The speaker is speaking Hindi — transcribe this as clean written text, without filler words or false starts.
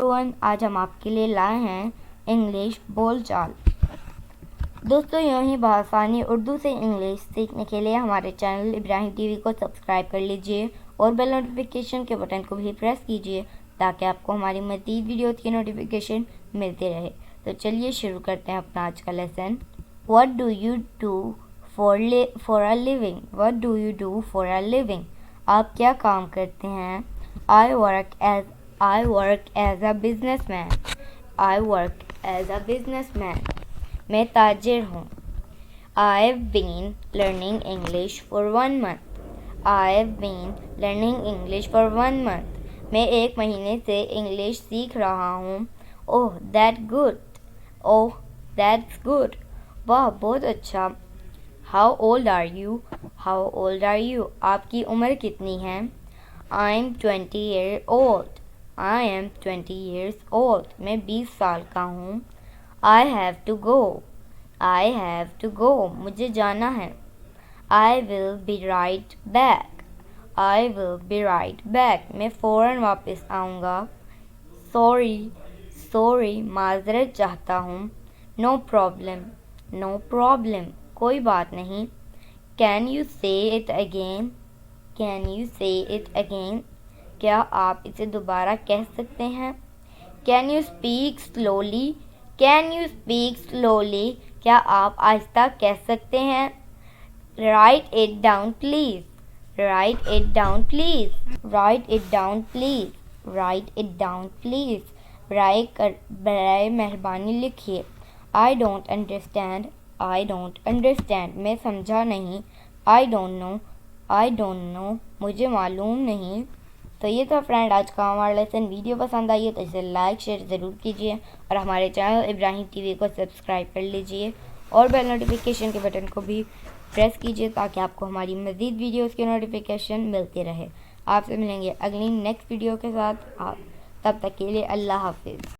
एवरीवन, आज हम आपके लिए लाए हैं इंग्लिश बोलचाल। दोस्तों, यूँ ही बआसानी उर्दू से इंग्लिश सीखने के लिए हमारे चैनल इब्राहिम टीवी को सब्सक्राइब कर लीजिए और बेल नोटिफिकेशन के बटन को भी प्रेस कीजिए ताकि आपको हमारी मज़ीद वीडियो की नोटिफिकेशन मिलती रहे। तो चलिए शुरू करते हैं अपना आज का lesson. What do you do for a living? What do you do for a living? आप क्या काम करते हैं? I work as a businessman. I work as a businessman. मैं ताजिर हूँ। I've been learning English for 1 month. I've been learning English for 1 month. मैं 1 महीने से इंग्लिश सीख रहा हूँ। Oh, that's good. Oh, that's good. वाह, बहुत अच्छा। How old are you? How old are you? आपकी उम्र कितनी है? I'm 20 years old. I am 20 years old. मैं 20 साल का हूँ। I have to go. I have to go. मुझे जाना है। I will be right back. I will be right back. मैं फ़ौरन वापस आऊँगा। Sorry, माज़रत चाहता हूँ। No problem. No problem. कोई बात नहीं। Can you say it again? Can you say it again? क्या आप इसे दोबारा कह सकते हैं? Can you speak slowly? Can you speak slowly? क्या आप आहिस्ता कह सकते हैं? Write it down, please. Write it down, please. Write it down, please. Write it down, please. बराए मेहरबानी लिखिए। I don't understand. I don't understand. मैं समझा नहीं। I don't know. मुझे मालूम नहीं। तो ये था फ्रेंड आज का हमारा लेसन। वीडियो पसंद आई है तो इसे लाइक शेयर ज़रूर कीजिए और हमारे चैनल इब्राहिम टीवी को सब्सक्राइब कर लीजिए और बेल नोटिफिकेशन के बटन को भी प्रेस कीजिए ताकि आपको हमारी मज़ीद वीडियोस की नोटिफिकेशन मिलती रहे। आपसे मिलेंगे अगली नेक्स्ट वीडियो के साथ। आप तब तक के लिए अल्लाह हाफिज़।